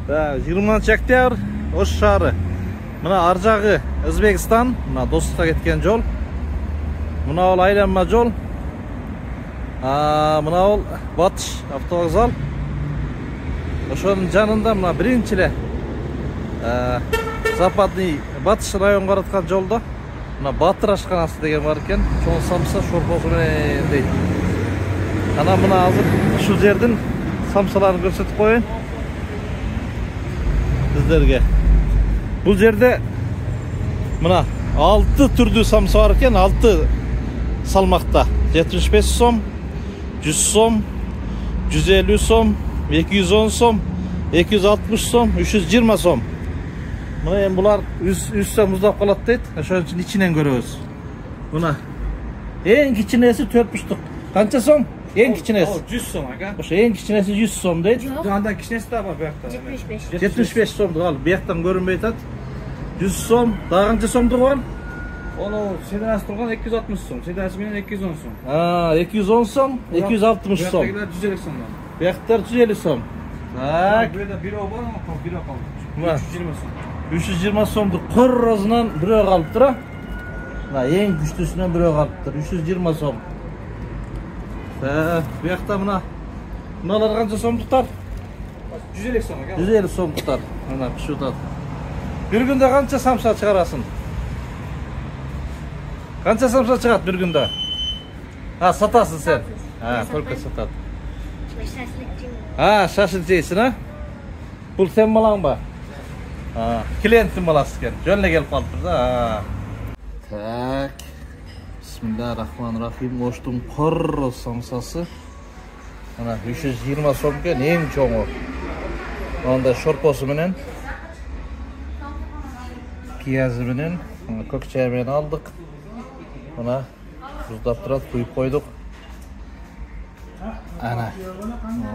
20 октябрь Ош шаары. Мына ар жағы Өзбекстан, мына Достыққа кеткен жол. Мына ол айланма жол. Мына ол Батыш автовокзал. Ошонун жанында мына биринчиле Западный Батыш район караткан жолдо мына Батыр ашканасы деген бар экен. Чоң самса шорпосу менен дейт. Ана мына азыр ушул жердин самсаларын көрсөтүп коеюн сиздерге. Бул жерде мына 6 түрдүү самса бар экен, 6 салмакта. 75 сом, 100 сом, 150 сом, 210 сом, 260 сом, 320 сом. Мына эми булар 100 сом уздап калат дейт. Ошон үчүн ичинен көрөбүз. Мына эң кичинеси 4,5. Канча сом? Эң кичинеси 100 сом ака. Ошо эң кичинеси 100 сом дейт. Андан кичинеси да бар буякта. 75 сомдук ал бияктан көрүнбөй атат. 100 сом, дагы канча сомдук бар? Оно седанасы турган 260 сом, седанасы менен 210 сом. 210 сом, 260 сом. Буяктагылар 150 сомдон. Буяктар 150 сом. Так. Бирөө бирөө бар, бирөө калды. Мына 320 сом. 320 сомдук корозунан бирөө калыптыр. Мына эң күчтүүсүнөн бирөө калыптыр. 320 сом. Буякта мыналар канча сомдуктар? 150 сом ака. 150 сомдуктар. Мына пишип атат. Bir günde kança samsa çıkarasın? Kança samsa çıkart bir günde? Satasın sen. Kolka satat. Şaşlık yeysin ha? Bul sen malan ba? Klientin malası ken. Jönle gelip kalıptır da. Tak. Bismillahirrahmanirrahim. Oştum korro samsası. Ana 320 som ken en çoğu. Onda şorposu menen. Piyazı menen, kökçeyi menen aldık. Buna tuzlap turat, kuyup koyduk. Ana,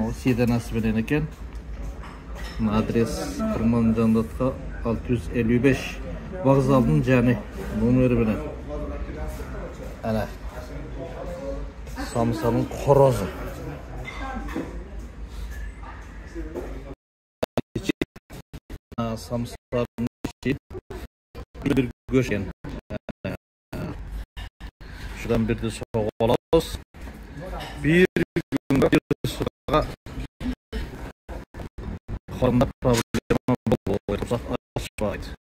o sedanası menen eken. Adres Kırman Candatka 655 vokzalдын jani numeri menen. Ana, samsanın korozu. Samsanın içi bir göçen. Şuradan bir de soğuk alıyoruz. Bir gün bir soğuğa hormat problemi oluyor.